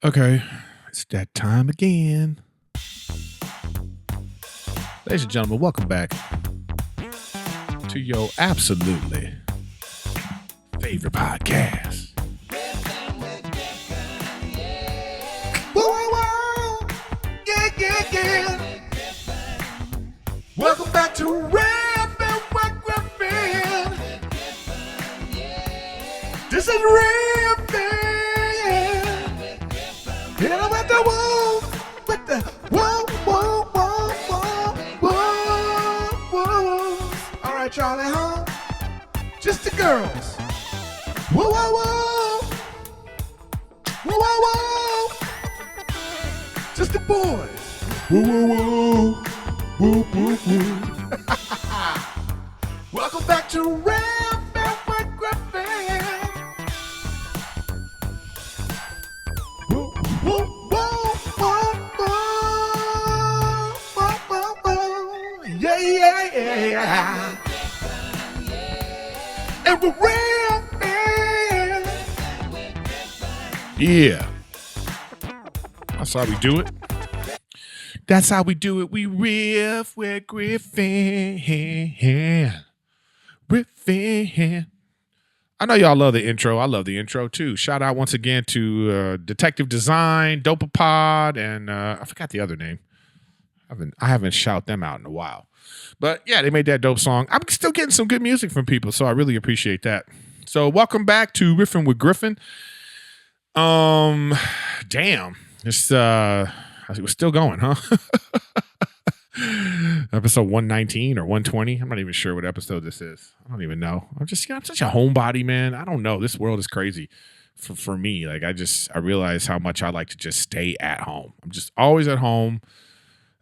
Okay, it's that time again. Ladies and gentlemen, welcome back to your absolutely favorite podcast. Whoa, whoa, whoa. Yeah, yeah, yeah. Welcome back to Riffin with Griffin. This is Riffin. Hit him with the whoa, with the whoa, whoa, whoa, whoa, whoa, whoa. All right, Charlie, huh? Just the girls. Whoa, whoa, whoa. Whoa, whoa, whoa. Just the boys. Whoa, whoa, whoa. Whoa, whoa, whoa. Welcome back to Riffin with Griffin. Whoa, whoa, whoa, whoa, whoa, whoa, whoa. Yeah, yeah, yeah. And we're Riffin. Yeah. That's how we do it. That's how we do it. We riff with Griffin. Riffin. I know y'all love the intro. I love the intro too. Shout out once again to Detective Design, Dopapod, and I forgot the other name. I haven't shout them out in a while. But yeah, they made that dope song. I'm still getting some good music from people, so I really appreciate that. So welcome back to Riffin with Griffin. Damn. This it was still going, huh? Episode 119 or 120. I'm not even sure what episode this is. I don't even know. I'm such a homebody, man. I don't know. This world is crazy for me. Like I realize how much I like to just stay at home. I'm just always at home.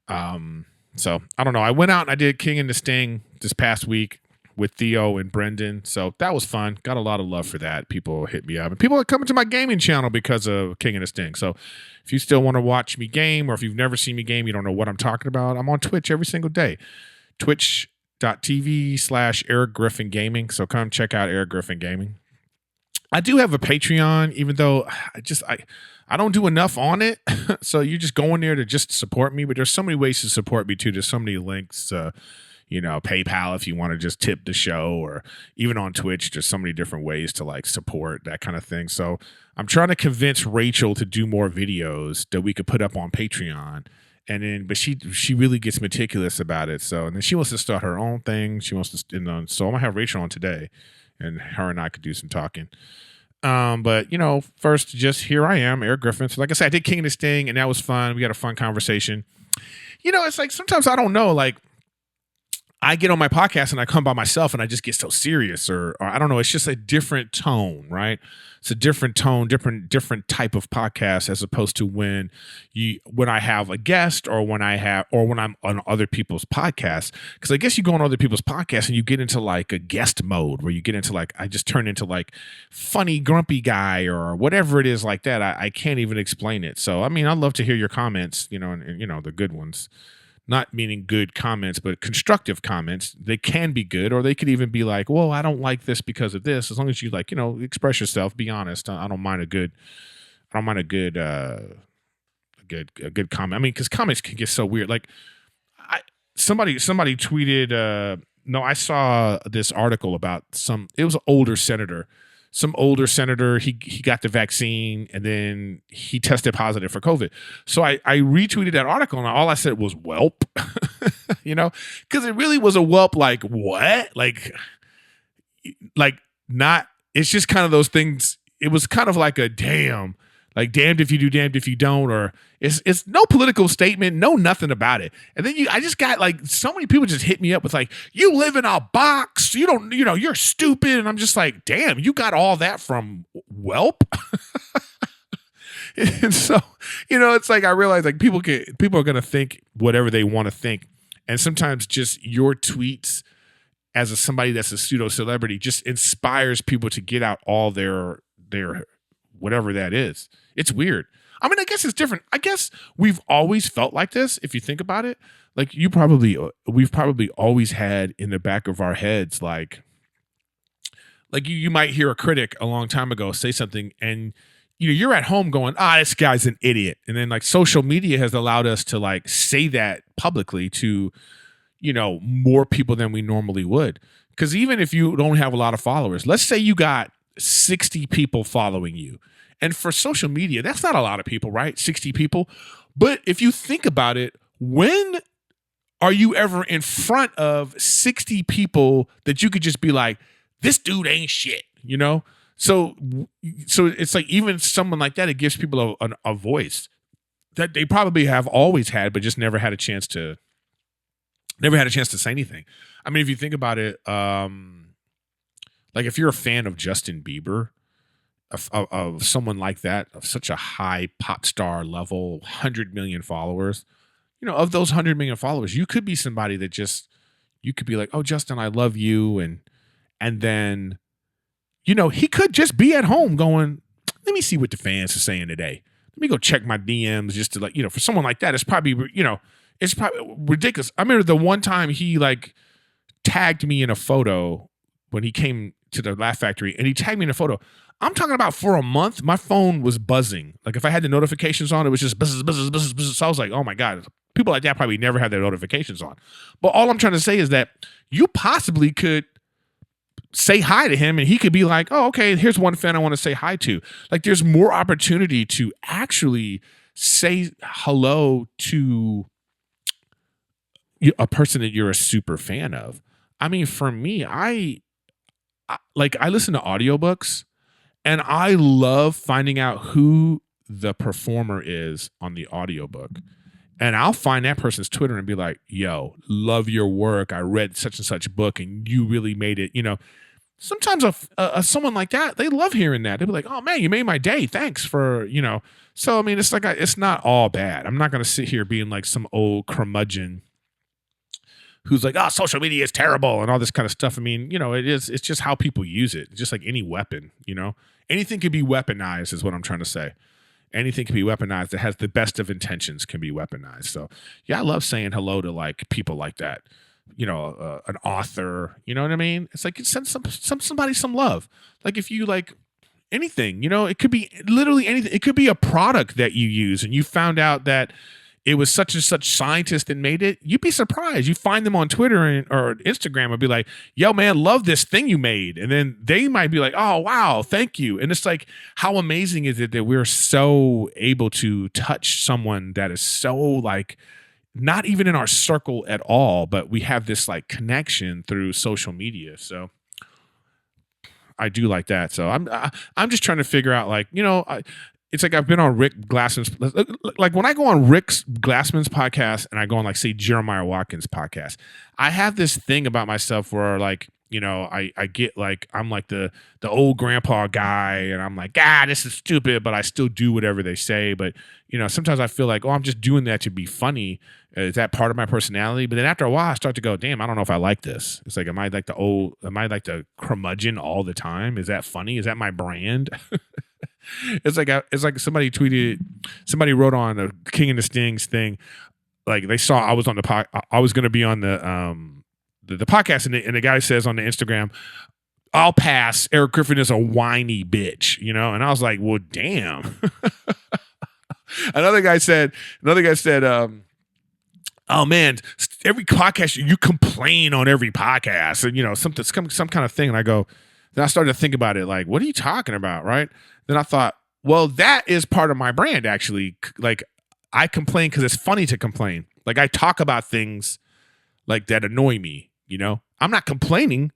So I don't know. I went out and I did King and the Sting this past week with Theo and Brendan. So that was fun. Got a lot of love for that. People hit me up. And people are coming to my gaming channel because of King and the Sting. So if you still want to watch me game, or if you've never seen me game, you don't know what I'm talking about, I'm on Twitch every single day. Twitch.tv/Erik Griffin Gaming. So come check out Erik Griffin Gaming. I do have a Patreon, even though I don't do enough on it. So you just go in there to just support me. But there's so many ways to support me too. There's so many links. PayPal if you want to just tip the show, or even on Twitch, there's so many different ways to like support that kind of thing. So I'm trying to convince Rachel to do more videos that we could put up on Patreon. But she really gets meticulous about it. So, and then she wants to start her own thing. She wants to, so I'm gonna have Rachel on today, and her and I could do some talking. But first, just here I am, Erik Griffin. So like I said, I did King of the Sting, and that was fun. We had a fun conversation. It's like sometimes I don't know, like, I get on my podcast and I come by myself and I just get so serious, or I don't know. It's just a different tone, right? It's a different tone, different type of podcast, as opposed to when I have a guest, or when I'm on other people's podcasts. Because I guess you go on other people's podcasts and you get into like a guest mode where you get into like, I just turn into like funny, grumpy guy or whatever it is like that. I can't even explain it. So, I mean, I'd love to hear your comments, and the good ones. Not meaning good comments, but constructive comments. They can be good, or they could even be like, well, I don't like this because of this. As long as you express yourself, be honest. I don't mind a good comment. I mean, because comments can get so weird. Like somebody tweeted, no, I saw this article about it was an older senator. Some older senator, he got the vaccine and then he tested positive for COVID. So I retweeted that article and all I said was whelp, because it really was a whelp. Like what? Like not, it's just kind of those things. It was kind of like a damn, like damned if you do, damned if you don't, or it's no political statement, no nothing about it. And then I just got like so many people just hit me up with like, you live in a box, you don't, you're stupid. And I'm just like, damn, you got all that from whelp. And so, it's like I realize like people are gonna think whatever they want to think. And sometimes just your tweets as somebody that's a pseudo celebrity just inspires people to get out all their whatever that is. It's weird. I mean, I guess it's different. I guess we've always felt like this. If you think about it, like we've probably always had in the back of our heads, like you might hear a critic a long time ago say something and you're at home going, this guy's an idiot. And then like social media has allowed us to like say that publicly to, more people than we normally would. Because even if you don't have a lot of followers, let's say you got 60 people following you. And for social media, that's not a lot of people, right? 60 people. But if you think about it, when are you ever in front of 60 people that you could just be like, this dude ain't shit, So it's like even someone like that, it gives people a voice that they probably have always had, but just never had a chance to say anything. I mean, if you think about it, like if you're a fan of Justin Bieber, of someone like that, of such a high pop star level, 100 million followers, of those 100 million followers, you could be somebody that just, you could be like, oh, Justin, I love you. And then, he could just be at home going, let me see what the fans are saying today. Let me go check my DMs just to like, for someone like that, it's probably ridiculous. I remember the one time he like tagged me in a photo when he came to the Laugh Factory, and he tagged me in a photo. I'm talking about for a month, my phone was buzzing. Like if I had the notifications on, it was just buzz, buzz, buzz, buzz. So I was like, oh my God, people like that probably never had their notifications on. But all I'm trying to say is that you possibly could say hi to him and he could be like, oh, okay, here's one fan I want to say hi to. Like there's more opportunity to actually say hello to a person that you're a super fan of. I mean, for me, I listen to audiobooks and I love finding out who the performer is on the audiobook. And I'll find that person's Twitter and be like, yo, love your work. I read such and such book and you really made it, Sometimes someone like that, they love hearing that. They'll be like, oh man, you made my day. Thanks for, So, I mean, it's like, it's not all bad. I'm not going to sit here being like some old curmudgeon who's like, social media is terrible and all this kind of stuff. I mean, it's just how people use it. It's just like any weapon, anything can be weaponized is what I'm trying to say. Anything can be weaponized that has the best of intentions can be weaponized. So yeah, I love saying hello to like people like that, an author, you know what I mean? It's like, send somebody some love. Like if you like anything, it could be literally anything. It could be a product that you use and you found out that it was such and such scientist that made it. You'd be surprised. You find them on Twitter or Instagram and be like, yo, man, love this thing you made. And then they might be like, oh, wow, thank you. And it's like, how amazing is it that we're so able to touch someone that is so like, not even in our circle at all, but we have this like connection through social media. So I do like that. So I'm just trying to figure out like, it's like I've been on Rick Glassman's, like when I go on Rick Glassman's podcast and I go on like say Jeremiah Watkins' podcast, I have this thing about myself where like, I get like, I'm like the old grandpa guy and I'm like, this is stupid, but I still do whatever they say. But, sometimes I feel like, I'm just doing that to be funny. Is that part of my personality? But then after a while, I start to go, damn, I don't know if I like this. It's like, am I like the curmudgeon all the time? Is that funny? Is that my brand? It's like somebody wrote on the King and the Stings thing. Like they saw I was on I was going to be on the podcast and the guy says on the Instagram, I'll pass. Erik Griffin is a whiny bitch, and I was like, well, damn. Another guy said, oh man, every podcast you complain on every podcast and some kind of thing. And I go, then I started to think about it. Like, what are you talking about? Right. Then I thought, well, that is part of my brand. Actually, like I complain because it's funny to complain. Like I talk about things like that annoy me. I'm not complaining.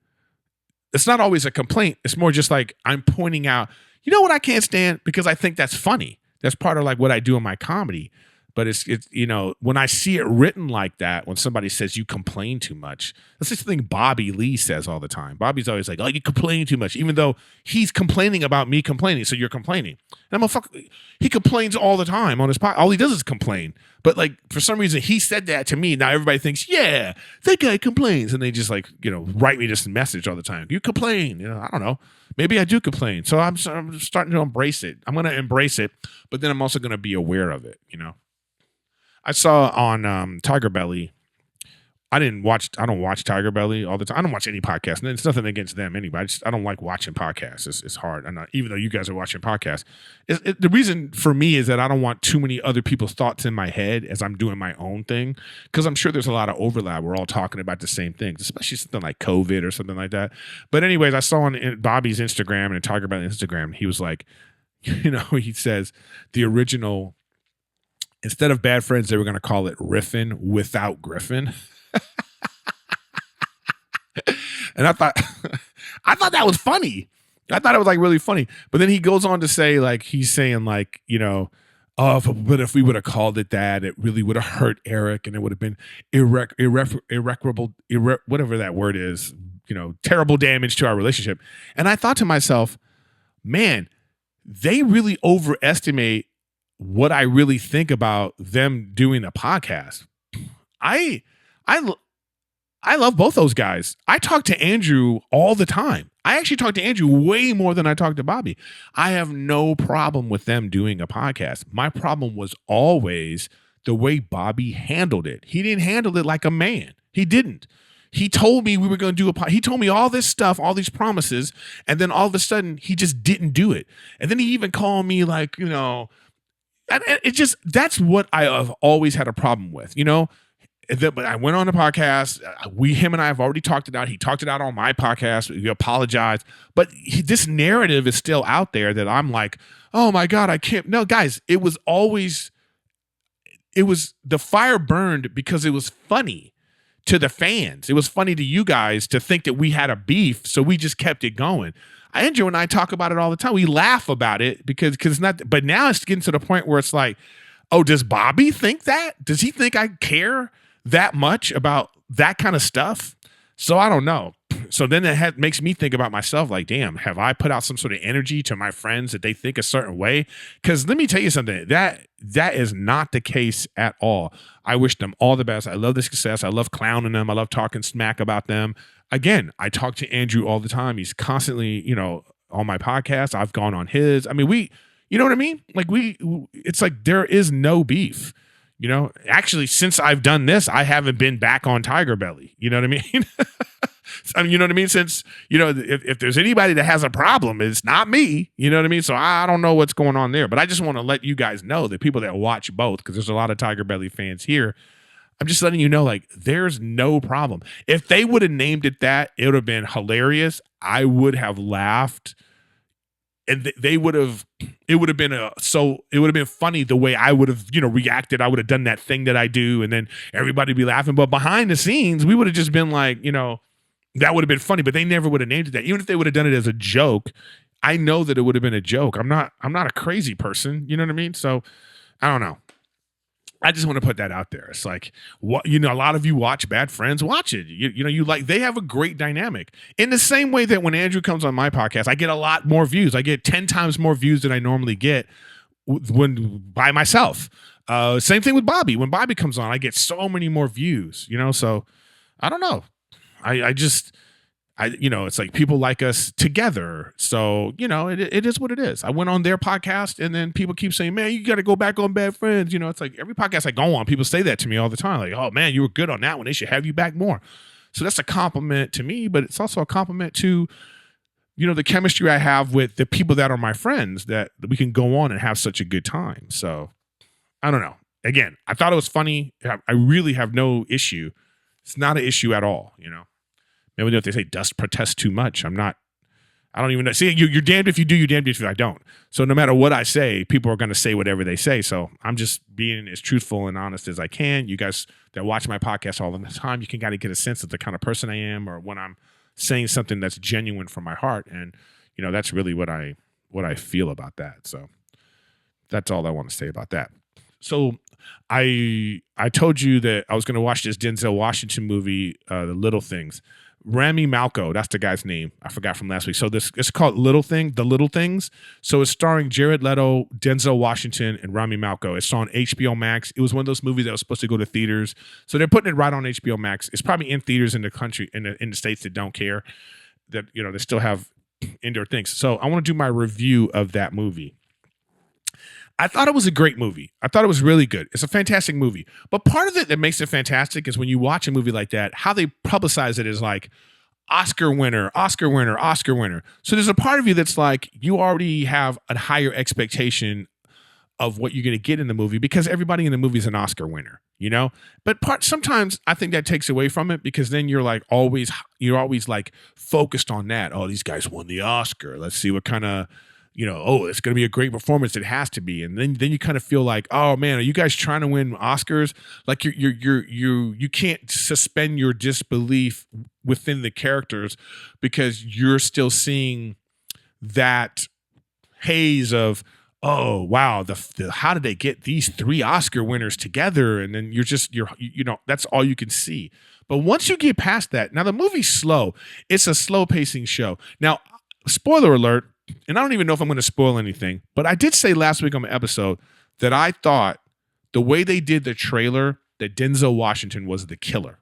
It's not always a complaint. It's more just like I'm pointing out, what I can't stand because I think that's funny. That's part of like what I do in my comedy. But it's when I see it written like that, when somebody says you complain too much, that's just the thing Bobby Lee says all the time. Bobby's always like, oh, you complain too much, even though he's complaining about me complaining. So you're complaining. And I'm a fuck. He complains all the time on his podcast. All he does is complain. But like for some reason he said that to me. Now everybody thinks, yeah, that guy complains, and they just like write me this message all the time. You complain. I don't know. Maybe I do complain. So I'm starting to embrace it. I'm going to embrace it, but then I'm also going to be aware of it. I saw on Tiger Belly I don't watch Tiger Belly all the time. I don't watch any podcast. And it's nothing against them anyway. I don't like watching podcasts. It's hard. And even though you guys are watching podcasts, the reason for me is that I don't want too many other people's thoughts in my head as I'm doing my own thing. Because I'm sure there's a lot of overlap. We're all talking about the same things, especially something like COVID or something like that. But anyways, I saw on Bobby's Instagram and Tiger Belly's Instagram, he was like, he says the original, instead of Bad Friends, they were going to call it Riffin without Griffin. And I thought that was funny. I thought it was like really funny. But then he goes on to say, like, he's saying like, but if we would have called it that, it really would have hurt Erik, and it would have been irreparable, whatever that word is, terrible damage to our relationship. And I thought to myself, man, they really overestimate what I really think about them doing a podcast. I love both those guys. I talk to Andrew all the time. I actually talk to Andrew way more than I talk to Bobby. I have no problem with them doing a podcast. My problem was always the way Bobby handled it. He didn't handle it like a man. He didn't. He told me we were going to do he told me all this stuff, all these promises, and then all of a sudden he just didn't do it. And then he even called me like, that's what I have always had a problem with, But I went on the podcast. Him and I have already talked it out. He talked it out on my podcast. He apologized. But this narrative is still out there that I'm like, oh my God, I can't. No, guys, the fire burned because it was funny to the fans. It was funny to you guys to think that we had a beef. So we just kept it going. Andrew and I talk about it all the time. We laugh about it because it's not, but now it's getting to the point where it's like, oh, does Bobby think that? Does he think I care that much about that kind of stuff? So I don't know. So then it makes me think about myself like, damn, have I put out some sort of energy to my friends that they think a certain way? Because let me tell you something, that is not the case at all. I wish them all the best. I love the success. I love clowning them. I love talking smack about them. Again, I talk to Andrew all the time. He's constantly, on my podcast. I've gone on his. I mean, you know what I mean? Like it's like there is no beef. Actually, since I've done this, I haven't been back on Tiger Belly. You know what I mean? You know what I mean? Since, if there's anybody that has a problem, it's not me. You know what I mean? So I don't know what's going on there. But I just want to let you guys know, the people that watch both, because there's a lot of Tiger Belly fans here. I'm just letting you know, like, there's no problem. If they would have named it that, it would have been hilarious. I would have laughed. And it would have been funny the way I would have, reacted. I would have done that thing that I do, and then everybody would be laughing. But behind the scenes, we would have just been like, that would have been funny, but they never would have named it that. Even if they would have done it as a joke, I know that it would have been a joke. I'm not a crazy person. You know what I mean? So I don't know. I just want to put that out there. It's like, what, a lot of you watch Bad Friends, watch it. You like, they have a great dynamic in the same way that when Andrew comes on my podcast, I get a lot more views. I get 10 times more views than I normally get when by myself. Same thing with Bobby. When Bobby comes on, I get so many more views, so I don't know. It's like people like us together. So, it is what it is. I went on their podcast and then people keep saying, man, you got to go back on Bad Friends. It's like every podcast I go on, people say that to me all the time. Like, oh man, you were good on that one. They should have you back more. So that's a compliment to me, but it's also a compliment to, the chemistry I have with the people that are my friends, that we can go on and have such a good time. So I don't know. Again, I thought it was funny. I really have no issue. It's not an issue at all, Maybe if they say dust protest too much, I don't even know. See, you're damned if you do, you're damned if I don't. So no matter what I say, people are going to say whatever they say. So I'm just being as truthful and honest as I can. You guys that watch my podcast all the time, you can kind of get a sense of the kind of person I am, or when I'm saying something that's genuine from my heart. And, that's really what I feel about that. So that's all I want to say about that. So I told you that I was going to watch this Denzel Washington movie, The Little Things. Rami Malco, that's the guy's name. I forgot from last week. So it's called The Little Things. So it's starring Jared Leto, Denzel Washington, and Rami Malco. It's on HBO Max. It was one of those movies that was supposed to go to theaters. So they're putting it right on HBO Max. It's probably in theaters in the country, in the states that don't care, that, they still have indoor things. So I want to do my review of that movie. I thought it was a great movie. I thought it was really good. It's a fantastic movie. But part of it that makes it fantastic is when you watch a movie like that, how they publicize it is like Oscar winner, Oscar winner, Oscar winner. So there's a part of you that's like, you already have a higher expectation of what you're going to get in the movie because everybody in the movie is an Oscar winner, you know? But sometimes I think that takes away from it because then you're always like focused on that. Oh, these guys won the Oscar. Let's see what kind of, oh, it's going to be a great performance. It has to be. And then you kind of feel like, oh man, are you guys trying to win Oscars? Like you can't suspend your disbelief within the characters because you're still seeing that haze of, oh wow, how did they get these 3 Oscar winners together? And then that's all you can see. But once you get past that, now the movie's slow. It's a slow pacing show. Now, spoiler alert, and I don't even know if I'm going to spoil anything, but I did say last week on my episode that I thought the way they did the trailer that Denzel Washington was the killer.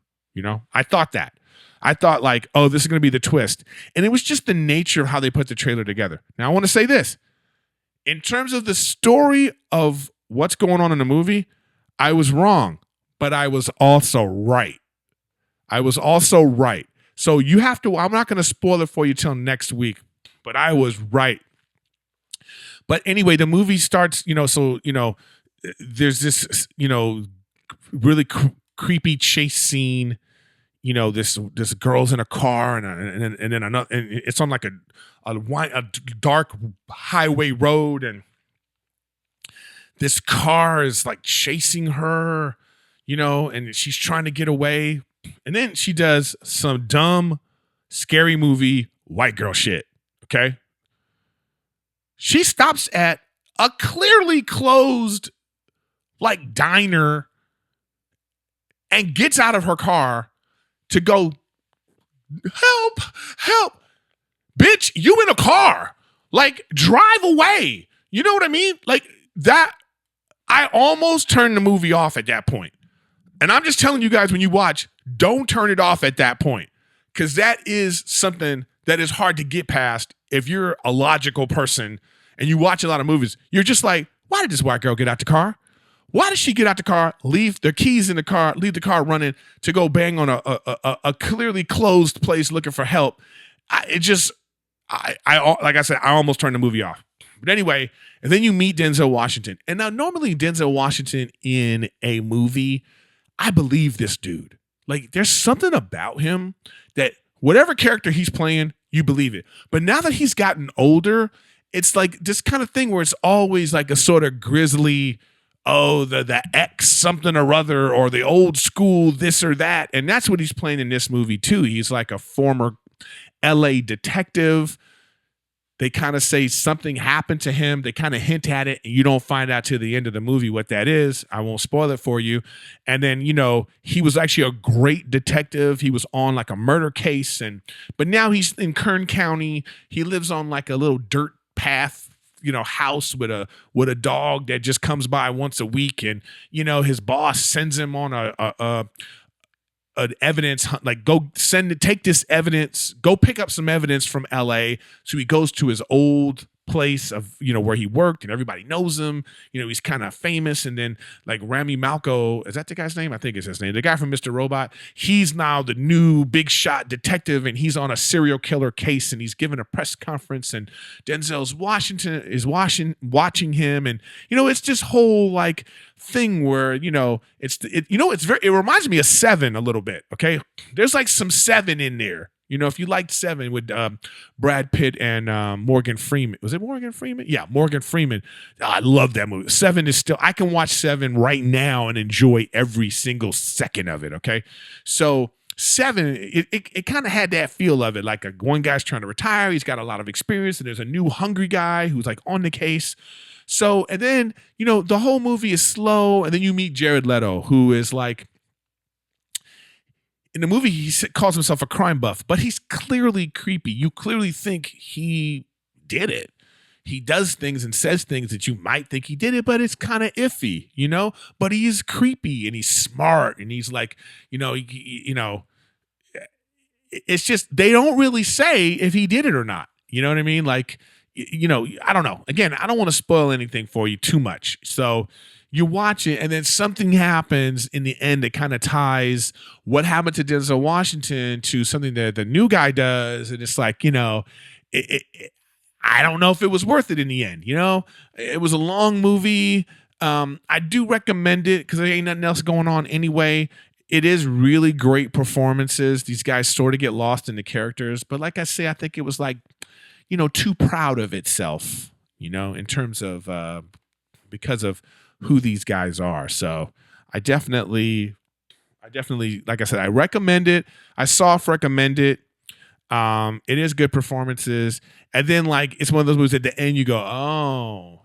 I thought that. I thought like, oh, this is going to be the twist. And it was just the nature of how they put the trailer together. Now, I want to say this. In terms of the story of what's going on in the movie, I was wrong, but I was also right. So you have to, I'm not going to spoil it for you till next week, but I was right. But anyway, the movie starts, there's this, really creepy chase scene. This girl's in a car and then another, and it's on like a dark highway road, and this car is like chasing her, and she's trying to get away. And then she does some dumb, scary movie white girl shit. Okay. She stops at a clearly closed like diner and gets out of her car to go, help. Bitch, you in a car. Like, drive away. You know what I mean? Like, that, I almost turned the movie off at that point. And I'm just telling you guys, when you watch, don't turn it off at that point. Because that is something that is hard to get past if you're a logical person and you watch a lot of movies. You're just like, why did this white girl get out the car? Why did she get out the car, leave the keys in the car, leave the car running to go bang on a clearly closed place looking for help? Like I said, I almost turned the movie off. But anyway, and then you meet Denzel Washington. And now normally Denzel Washington in a movie, I believe this dude. Like there's something about him that whatever character he's playing, you believe it. But now that he's gotten older, it's like this kind of thing where it's always like a sort of grisly, oh, the X something or other, or the old school this or that. And that's what he's playing in this movie too. He's like a former LA detective. They kind of say something happened to him. They kind of hint at it, and you don't find out till the end of the movie what that is. I won't spoil it for you. And then, he was actually a great detective. He was on like a murder case, but now he's in Kern County. He lives on like a little dirt path, house with a dog that just comes by once a week, and his boss sends him on an evidence hunt, like take this evidence, go pick up some evidence from LA. So he goes to his old place of, where he worked, and everybody knows him. He's kind of famous. And then like Rami Malco, is that the guy's name? I think it's his name. The guy from Mr. Robot. He's now the new big shot detective, and he's on a serial killer case, and he's giving a press conference, and Denzel's watching him. And, it's this whole like thing where, it reminds me of Seven a little bit. Okay. There's like some Seven in there. If you liked Seven with Brad Pitt and Morgan Freeman. Was it Morgan Freeman? Yeah, Morgan Freeman. I love that movie. Seven is still, I can watch Seven right now and enjoy every single second of it, okay? So Seven, it kind of had that feel of it. Like one guy's trying to retire. He's got a lot of experience, and there's a new hungry guy who's like on the case. So, and then, the whole movie is slow, and then you meet Jared Leto, who is like, in the movie, he calls himself a crime buff, but he's clearly creepy. You clearly think he did it. He does things and says things that you might think he did it, but it's kind of iffy, But he is creepy, and he's smart, and he's like, it's just they don't really say if he did it or not. You know what I mean? Like, I don't know. Again, I don't want to spoil anything for you too much. So you watch it, and then something happens in the end that kind of ties what happened to Denzel Washington to something that the new guy does, and it's like, I don't know if it was worth it in the end. It was a long movie. I do recommend it because there ain't nothing else going on anyway. It is really great performances. These guys sort of get lost in the characters, but like I say, I think it was like, too proud of itself, in terms of because of who these guys are. So I definitely, like I said, I recommend it. I soft recommend it. It is good performances. And then like, it's one of those movies at the end you go, oh,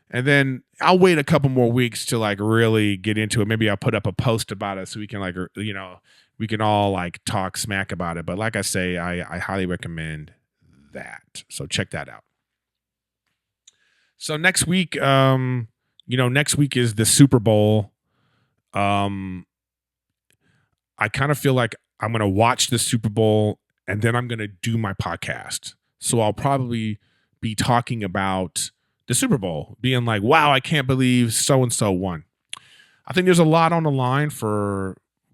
and then I'll wait a couple more weeks to like really get into it. Maybe I'll put up a post about it so we can like, we can all like talk smack about it. But like I say, I highly recommend that. So check that out. So next week, next week is the Super Bowl. I kind of feel like I'm going to watch the Super Bowl and then I'm going to do my podcast. So I'll probably be talking about the Super Bowl, being like, wow, I can't believe so-and-so won. I think there's a lot on the line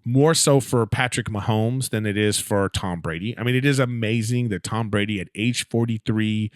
more so for Patrick Mahomes than it is for Tom Brady. I mean, it is amazing that Tom Brady at age 43,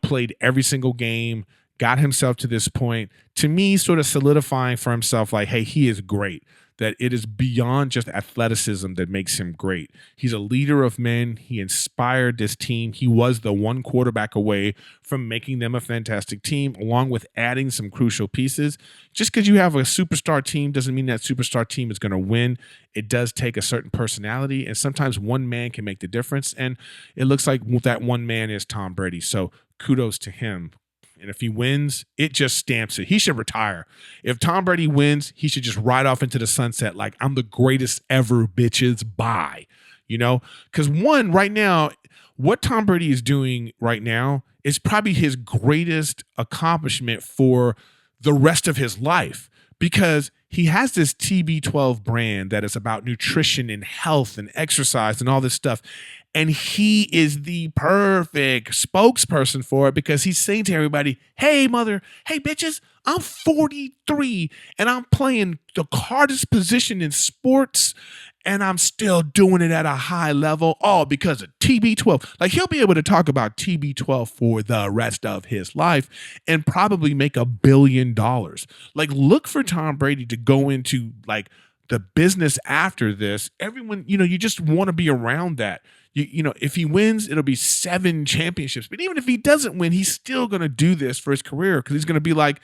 played every single game, got himself to this point. To me, sort of solidifying for himself, like, hey, he is great. That it is beyond just athleticism that makes him great. He's a leader of men. He inspired this team. He was the one quarterback away from making them a fantastic team, along with adding some crucial pieces. Just because you have a superstar team doesn't mean that superstar team is going to win. It does take a certain personality, and sometimes one man can make the difference. And it looks like that one man is Tom Brady. So kudos to him. And if he wins, it just stamps it. He should retire. If Tom Brady wins, he should just ride off into the sunset like, I'm the greatest ever, bitches. Bye. Because right now, what Tom Brady is doing right now is probably his greatest accomplishment for the rest of his life, because he has this TB12 brand that is about nutrition and health and exercise and all this stuff. And he is the perfect spokesperson for it, because he's saying to everybody, hey, bitches, I'm 43 and I'm playing the hardest position in sports and I'm still doing it at a high level, all because of TB12. Like, he'll be able to talk about TB12 for the rest of his life and probably make $1 billion. Like, look for Tom Brady to go into like the business after this. Everyone, you just want to be around that. If he wins, it'll be 7 championships. But even if he doesn't win, he's still going to do this for his career, because he's going to be like,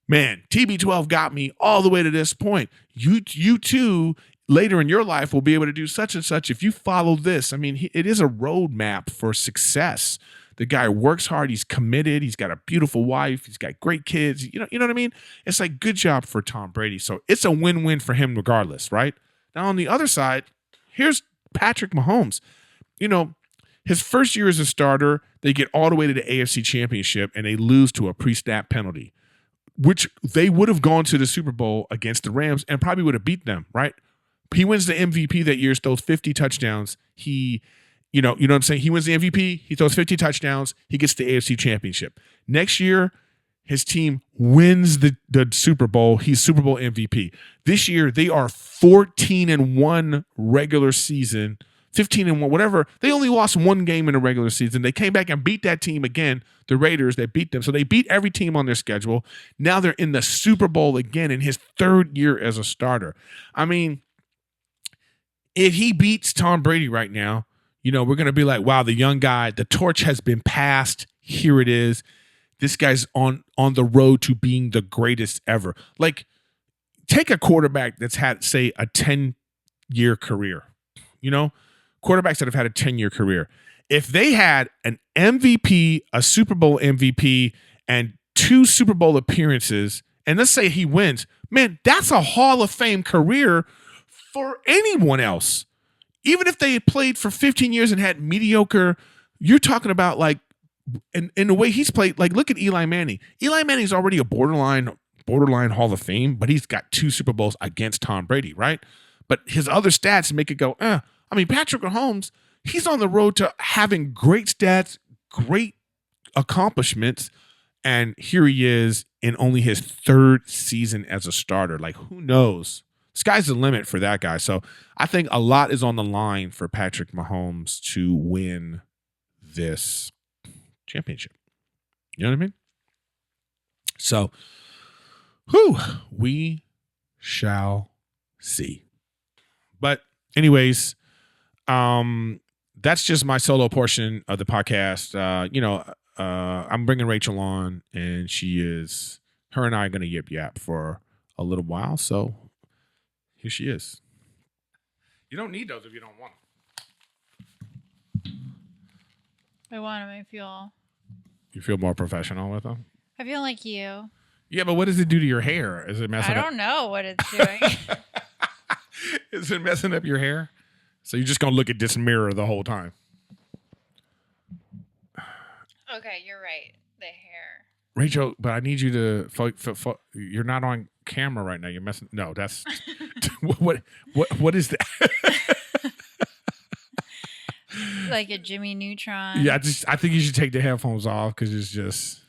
man, TB12 got me all the way to this point. You too, later in your life, will be able to do such and such if you follow this. I mean, it is a roadmap for success. The guy works hard. He's committed. He's got a beautiful wife. He's got great kids. You know what I mean? It's like, good job for Tom Brady. So it's a win-win for him regardless, right? Now, on the other side, here's Patrick Mahomes. His first year as a starter, they get all the way to the AFC Championship and they lose to a pre-snap penalty, which they would have gone to the Super Bowl against the Rams and probably would have beat them, right? He wins the MVP that year, throws 50 touchdowns. You know what I'm saying? He wins the MVP, he throws 50 touchdowns, he gets the AFC Championship. Next year, his team wins the Super Bowl. He's Super Bowl MVP. This year, they are 14-1 regular season, 15-1, whatever. They only lost one game in the regular season. They came back and beat that team again, the Raiders. They beat them. So they beat every team on their schedule. Now they're in the Super Bowl again in his 3rd year as a starter. I mean, if he beats Tom Brady right now, we're going to be like, wow, the young guy, the torch has been passed. Here it is. This guy's on the road to being the greatest ever. Like, take a quarterback that's had, say, a 10-year career, quarterbacks that have had a 10-year career. If they had an MVP, a Super Bowl MVP, and 2 Super Bowl appearances, and let's say he wins, man, that's a Hall of Fame career for anyone else. Even if they had played for 15 years and had mediocre, you're talking about like, in the way he's played, like, look at Eli Manning. Eli Manning's already a borderline Hall of Fame, but he's got 2 Super Bowls against Tom Brady, right? But his other stats make it go, I mean, Patrick Mahomes, he's on the road to having great stats, great accomplishments. And here he is in only his 3rd season as a starter. Like, who knows? Sky's the limit for that guy. So I think a lot is on the line for Patrick Mahomes to win this championship. You know what I mean? So, we shall see. But anyways, that's just my solo portion of the podcast. I'm bringing Rachel on, and her and I are going to yip yap for a little while. So here she is. You don't need those if you don't want them. I want them. You feel more professional with them? I feel like you. Yeah, but what does it do to your hair? Is it messing up? I don't know what it's doing. Is it messing up your hair? So you're just going to look at this mirror the whole time? Okay, you're right. The hair. Rachel, but I need you to you're not on camera right now. You're messing. No, that's what is that? Like a Jimmy Neutron. Yeah, I think you should take the headphones off because it's just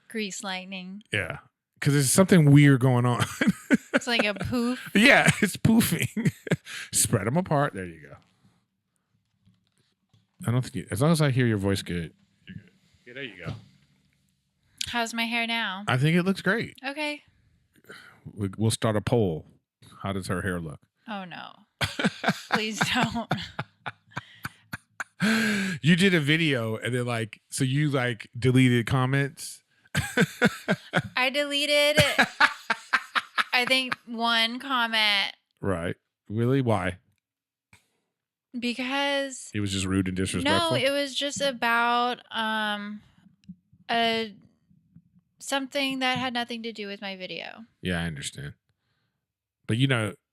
grease lightning. Yeah, because there's something weird going on. It's like a poof. Yeah, it's poofing. Spread them apart. There you go. I don't think as long as I hear your voice good, you're good. Yeah, there you go. How's my hair now? I think it looks great. Okay. We'll start a poll. How does her hair look? Oh no. Please don't. You did a video and then so you deleted comments. I deleted I think one comment. Right. Really? Why? Because he was just rude and disrespectful. No, it was just about something that had nothing to do with my video. Yeah, I understand. But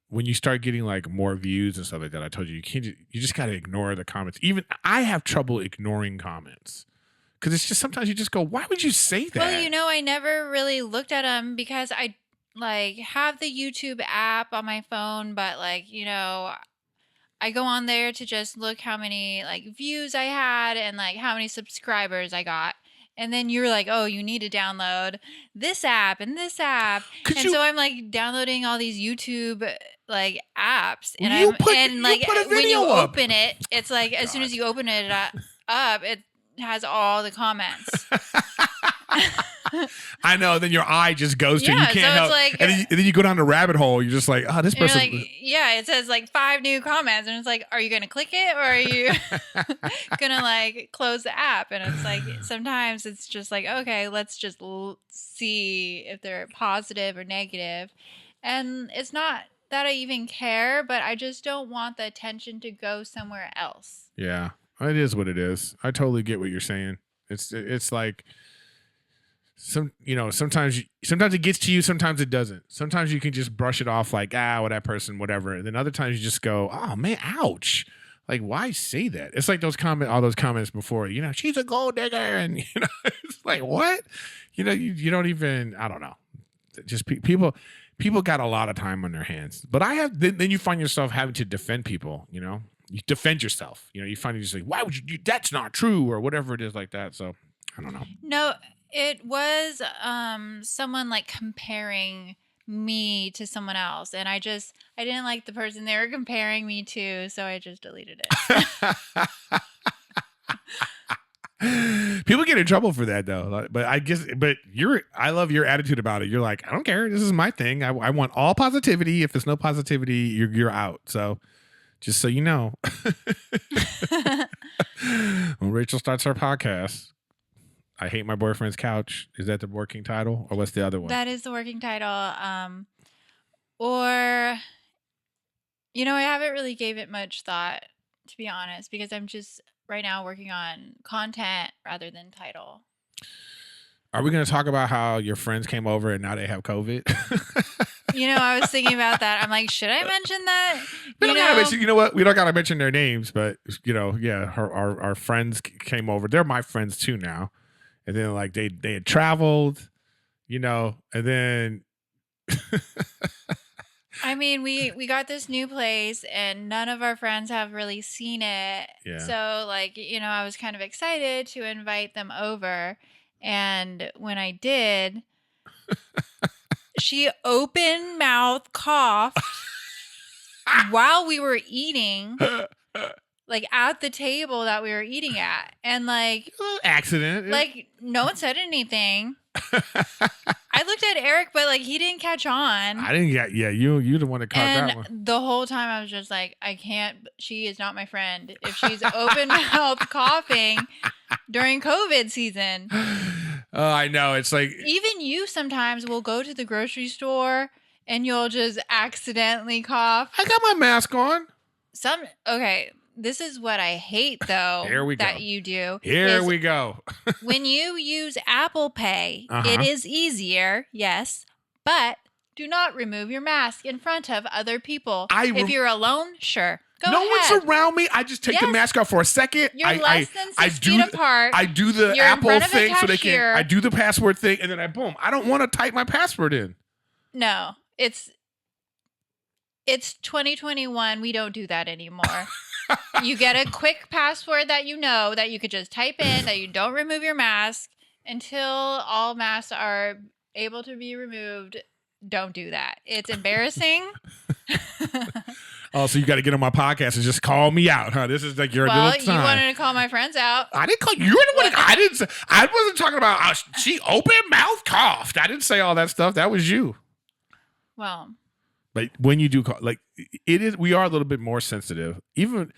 when you start getting more views and stuff like that, I told you you just got to ignore the comments. Even I have trouble ignoring comments because it's just sometimes you just go, why would you say that? Well, I never really looked at them because I have the YouTube app on my phone, but I go on there to just look how many views I had and how many subscribers I got. And then you're like, oh, you need to download this app and this app. So I'm downloading all these YouTube apps. And when you open it, it's as soon as you open it up, it has all the comments. I know. Then your eye just goes to you can't help. And then you go down the rabbit hole. You're just like, oh, this person. It says 5 new comments, and it's are you gonna click it or are you gonna close the app? And it's sometimes it's just okay, let's just see if they're positive or negative. And it's not that I even care, but I just don't want the attention to go somewhere else. Yeah, it is what it is. I totally get what you're saying. It's like. Sometimes it gets to you, sometimes it doesn't. Sometimes you can just brush it off well, that person, whatever. And then other times you just go, oh man, ouch. Why say that? It's all those comments before, she's a gold digger. And, it's what? You don't even, I don't know. Just people got a lot of time on their hands. But then you find yourself having to defend people, you defend yourself. You find yourself why would you, that's not true or whatever it is like that. So I don't know. No. It was someone comparing me to someone else, and I didn't like the person they were comparing me to, so I just deleted it. People get in trouble for that though, but I love your attitude about it. You're I don't care. This is my thing. I want all positivity. If there's no positivity, you're out. So just so you know, when Rachel starts her podcast. I Hate My Boyfriend's Couch. Is that the working title? Or what's the other one? That is the working title. I haven't really gave it much thought, to be honest, because I'm just right now working on content rather than title. Are we going to talk about how your friends came over and now they have COVID? I was thinking about that. I'm should I mention that? You know what? We don't got to mention their names, but, our friends came over. They're my friends too now. And then they had traveled, and then I mean, we got this new place and none of our friends have really seen it. Yeah. So I was kind of excited to invite them over. And when I did, she open mouth coughed while we were eating, like at the table that we were eating at. And like, accident. like no one said anything. I looked at Eric, but like he didn't catch on. I didn't get. Yeah, you the one that caught And that one. the whole time I was just like, I can't. She is not my friend if she's open mouth coughing during COVID season. Oh, I know. It's like Even you sometimes will go to the grocery store and you'll just accidentally cough. I got my mask on. Okay. This is what I hate though. Here we that go. you do. Here we go. When you use Apple Pay, it is easier, yes, but do not remove your mask in front of other people. If you're alone, sure. Go no ahead. one's around me. I just take the mask off for a second. You're less than 6 feet apart. I do the You're in Apple front of a thing so they can. cashier. I do the password thing and then I boom. I don't want to type my password in. No, it's 2021. We don't do that anymore. You get a quick password that you know that you could just type in, that you don't remove your mask until all masks are able to be removed. Don't do that. It's embarrassing. Oh, so you got to get on my podcast and just call me out, huh? This is like your little you sign. wanted to call my friends out. I didn't call you. Were the one. I didn't. I wasn't talking about. She open mouth coughed. I didn't say all that stuff. That was you. Well, but when you do cough, like it is, we are a little bit more sensitive. Even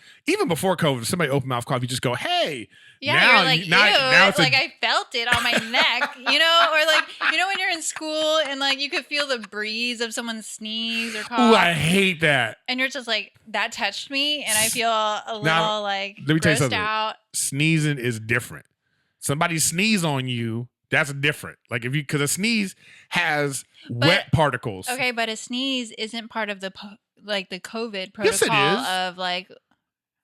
before COVID, if somebody open mouth cough, you just go, "Hey." yeah, now, you're like, now it's like I felt it on my neck, you know, or like, you know, when you're in school and like you could feel the breeze of someone's sneeze or cough. Ooh, I hate that. And you're just like, that touched me, and I feel a little Now, like let me tell you grossed something. out. Sneezing is different. Somebody sneeze on you, that's different. Like if you, because a sneeze has wet particles. Okay, but a sneeze isn't part of the the COVID protocol Yes, it is. of like.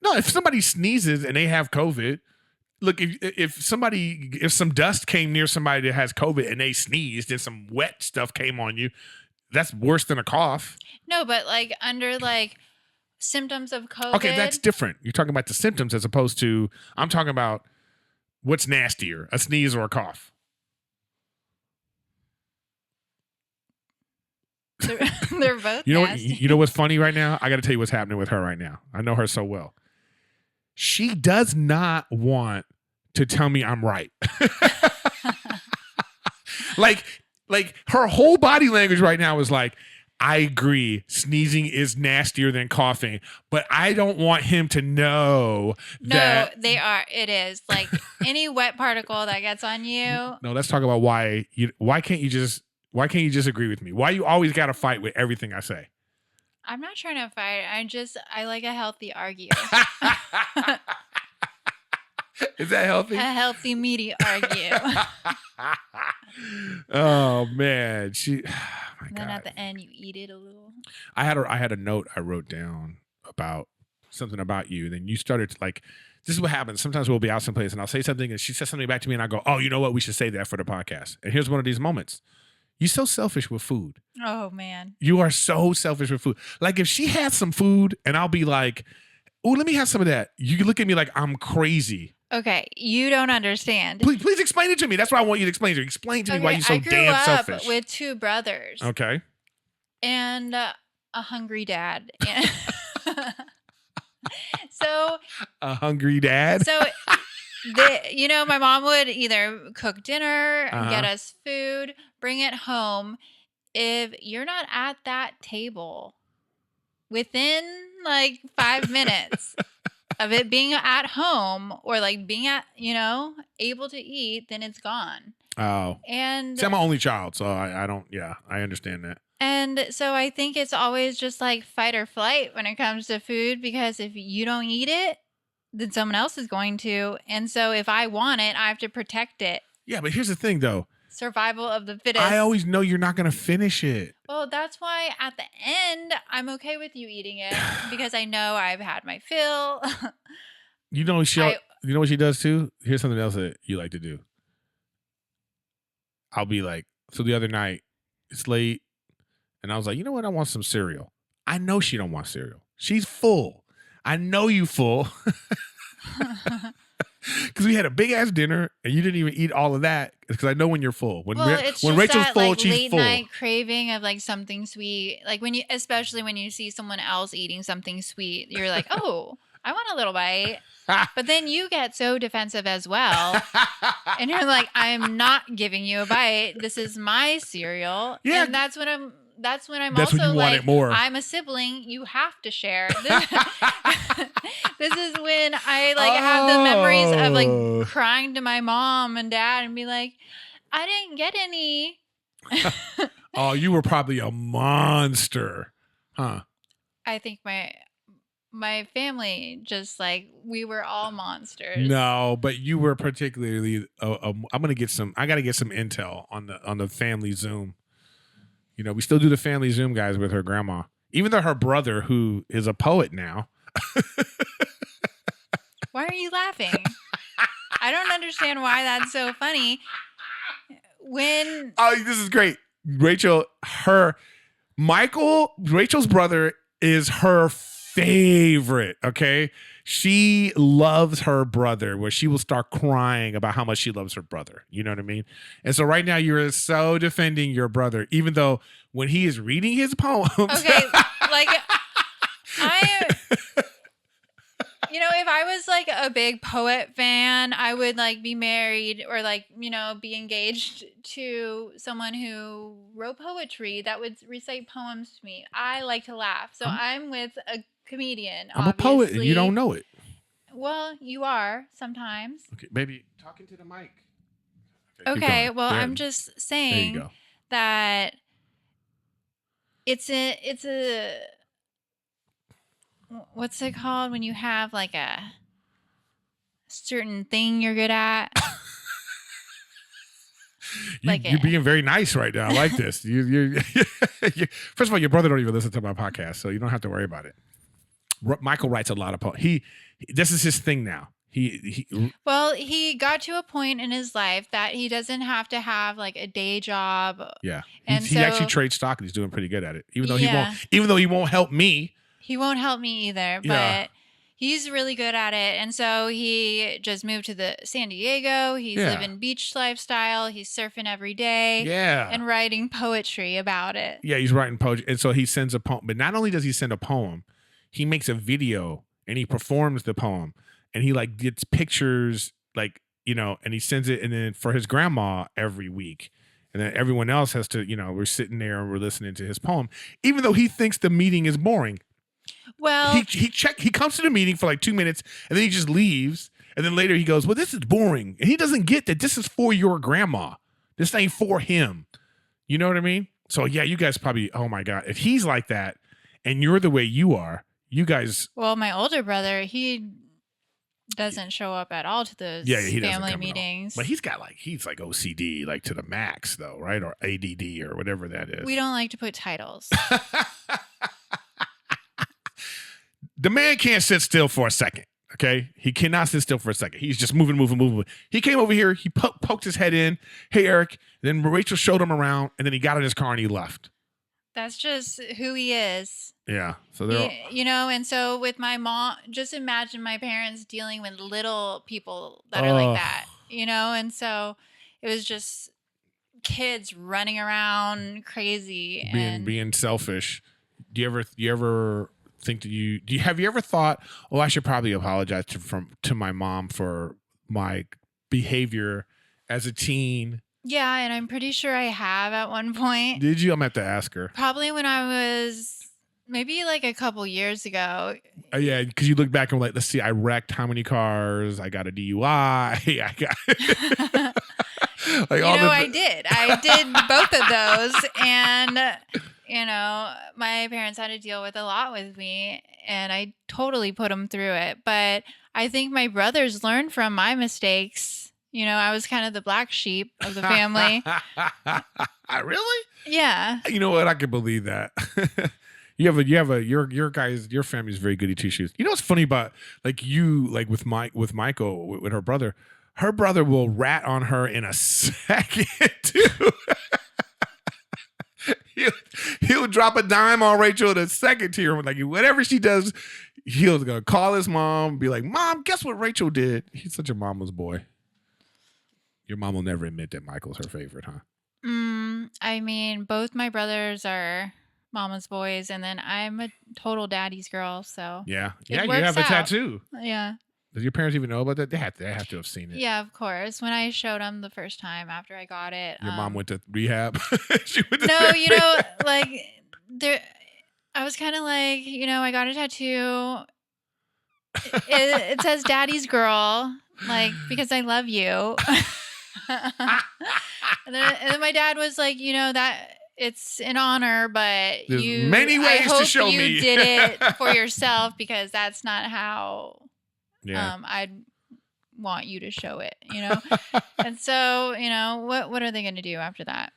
No, if somebody sneezes and they have COVID, look, if some dust came near somebody that has COVID and they sneezed and some wet stuff came on you, that's worse than a cough. No, but like under like symptoms of COVID. Okay, that's different. You're talking about the symptoms as opposed to, I'm talking about what's nastier, a sneeze or a cough. They're both you know nasty. You know what's funny right now? I got to tell you what's happening with her right now. I know her so well. She does not want to tell me I'm right. like her whole body language right now is like, I agree, sneezing is nastier than coughing, but I don't want him to know that. No, they are. It is like any wet particle that gets on you. No, let's talk about why can't you just agree with me? Why you always got to fight with everything I say? I'm not trying to fight. I like a healthy argue. Is that healthy? A healthy, meaty argue. Oh man, And then at the end, you eat it a little. I had a note I wrote down about something about you. And then you started to like, this is what happens. Sometimes we'll be out someplace and I'll say something and she says something back to me and I go, oh, you know what? We should say that for the podcast. And here's one of these moments. You're so selfish with food. Oh man. You are so selfish with food. Like if she had some food and I'll be like, oh, let me have some of that. You look at me like I'm crazy. Okay, you don't understand. Please explain it to me. That's what I want you to explain to me. Explain to me why you're so damn selfish. I grew up with two brothers. Okay. And a hungry dad. So a hungry dad. So my mom would either cook dinner, get us food, bring it home. If you're not at that table within like 5 minutes of it being at home or like being able to eat, then it's gone. Oh. And see, I'm an only child, so I understand that. And so I think it's always just like fight or flight when it comes to food, because if you don't eat it, then someone else is going to. And so if I want it, I have to protect it. Yeah, but here's the thing though. Survival of the fittest. I always know you're not going to finish it. Well, that's why at the end, I'm okay with you eating it because I know I've had my fill. You know what she does too? Here's something else that you like to do. I'll be like, so the other night, it's late, and I was like, you know what? I want some cereal. I know she don't want cereal. She's full. I know you full. Because we had a big ass dinner and you didn't even eat all of that. Because I know when you're full. When It's when just Rachel's that full, like she's late full. night craving of like something sweet. Like especially when you see someone else eating something sweet, you're like, oh, I want a little bite. But then you get so defensive as well. And you're like, I'm not giving you a bite. This is my cereal. Yeah. And that's when I'm That's also when you want like, it more. I'm a sibling. You have to share. This is when I like have the memories of like crying to my mom and dad and be like, I didn't get any. Oh, you were probably a monster, huh? I think my family just like we were all monsters. No, but you were particularly. I'm gonna get some. I gotta get some intel on the family Zoom. You know, we still do the family Zoom, guys, with her grandma, even though her brother, who is a poet now. Why are you laughing? I don't understand why that's so funny. Oh, this is great. Rachel's brother is her favorite. Okay. She loves her brother, where she will start crying about how much she loves her brother. You know what I mean? And so right now you're so defending your brother, even though when he is reading his poems. Okay. Like if I was like a big poet fan, I would like be married or like, be engaged to someone who wrote poetry that would recite poems to me. I like to laugh. So I'm with a comedian. I'm obviously a poet and you don't know it. Well, you are sometimes. Okay, baby, talking to the mic. Okay, well, I'm just saying that it's a what's it called when you have like a certain thing you're good at? You're being very nice right now. I like this. First of all, your brother don't even listen to my podcast, so you don't have to worry about it. Michael writes a lot of poems. This is his thing now. He got to a point in his life that he doesn't have to have like a day job. Yeah, and he actually trades stock, and he's doing pretty good at it. Even though he won't help me. He won't help me either, but he's really good at it. And so he just moved to San Diego. He's living beach lifestyle. He's surfing every day. Yeah. And writing poetry about it. Yeah, he's writing poetry. And so he sends a poem. But not only does he send a poem, he makes a video and he performs the poem. And he like gets pictures and he sends it and then for his grandma every week. And then everyone else has to, we're sitting there and we're listening to his poem, even though he thinks the meeting is boring. Well, he comes to the meeting for like 2 minutes and then he just leaves. And then later he goes, well, this is boring. And he doesn't get that this is for your grandma. This ain't for him. You know what I mean? So yeah, you guys probably, oh my God, if he's like that and you're the way you are, you guys. Well, my older brother, he doesn't show up at all to those family meetings. But he's like OCD, like to the max though, right? Or ADD or whatever that is. We don't like to put titles. The man can't sit still for a second. Okay. He cannot sit still for a second. He's just moving. He came over here. He poked his head in. Hey, Eric. Then Rachel showed him around and then he got in his car and he left. That's just who he is. Yeah. So and so with my mom, just imagine my parents dealing with little people that are like that, and so it was just kids running around crazy being selfish. Do you ever think that have you ever thought, oh, I should probably apologize to my mom for my behavior as a teen? Yeah, and I'm pretty sure I have at one point. Did you? I'm going to have to ask her. Probably when I was maybe like a couple years ago. Yeah, because you look back and like, let's see, I wrecked how many cars? I got a DUI. I got I did both of those, and my parents had to deal with a lot with me, and I totally put them through it. But I think my brothers learned from my mistakes. I was kind of the black sheep of the family. Really? Yeah. You know what? I can believe that. Your family's very goody two shoes. You know what's funny about with Michael with her brother? Her brother will rat on her in a second too. He'll drop a dime on Rachel in a second to her. Like whatever she does, he was gonna call his mom, be like, "Mom, guess what Rachel did?" He's such a mama's boy. Your mom will never admit that Michael's her favorite, huh? I mean, both my brothers are mama's boys, and then I'm a total daddy's girl, so Yeah, it you works have a out. tattoo. Yeah. Does your parents even know about that? They have to have seen it. Yeah, of course. When I showed them the first time after I got it, Your mom went to rehab. She went to no, you therapy. know, like there, I was kind of like, I got a tattoo. It says "Daddy's Girl," like because I love you. and then my dad was like, that it's an honor, but There's many I ways to hope show you me. did it for yourself because that's not how Yeah. I'd want you to show it, And so, what are they going to do after that?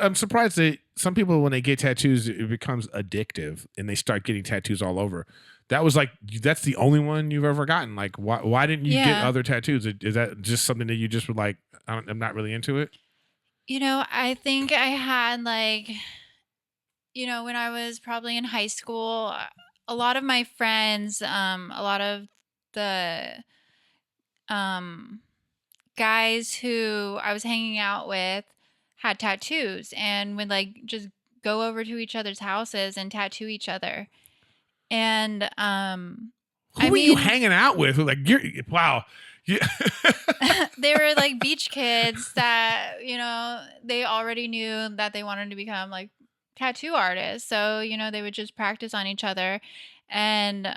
I'm surprised that some people, when they get tattoos, it becomes addictive and they start getting tattoos all over. That's the only one you've ever gotten. Like, why didn't you get other tattoos? Is that just something that you just were like, I'm not really into it? I think I had when I was probably in high school, a lot of my friends, a lot of the guys who I was hanging out with had tattoos and would just go over to each other's houses and tattoo each other. And who were you hanging out with? Wow. Yeah. They were like beach kids that, they already knew that they wanted to become like tattoo artists. So, they would just practice on each other. And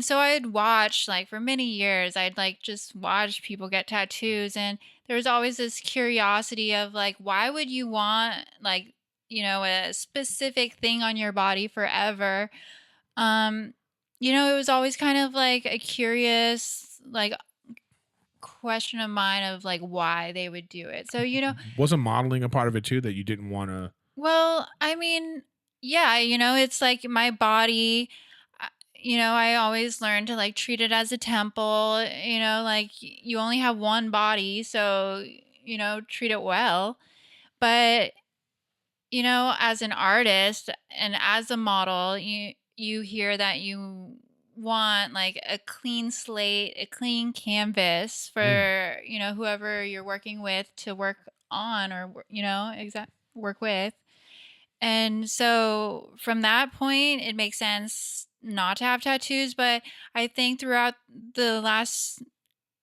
so I'd watch for many years, I'd just watch people get tattoos. And there was always this curiosity of why would you want a specific thing on your body forever? It was always kind of a curious question of mine of why they would do it. So, wasn't modeling a part of it too, that you didn't want to? Well, I mean, yeah, it's my body. I always learned to treat it as a temple. You only have one body, so treat it well. But as an artist and as a model, you hear that you want a clean slate, a clean canvas for whoever you're working with to work on or work with. And so from that point, it makes sense not to have tattoos. But I think throughout the last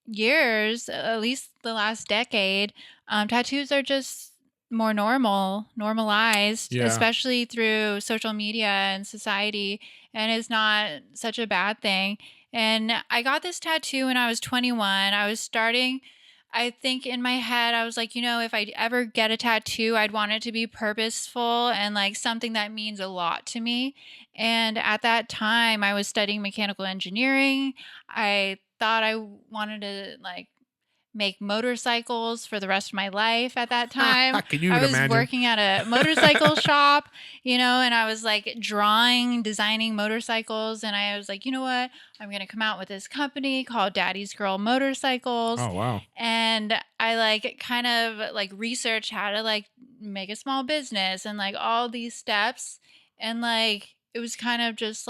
years, at least the last decade, tattoos are just more normalized, especially through social media and society. And it's not such a bad thing. And I got this tattoo when I was 21. I think in my head, I was like, if I ever get a tattoo, I'd want it to be purposeful and something that means a lot to me. And at that time, I was studying mechanical engineering. I thought I wanted to make motorcycles for the rest of my life at that time. Can you I was imagine? working at a motorcycle shop, and I was designing motorcycles. And I was like, you know what? I'm going to come out with this company called Daddy's Girl Motorcycles. Oh, wow. And I kind of researched how to make a small business and all these steps. And it was kind of just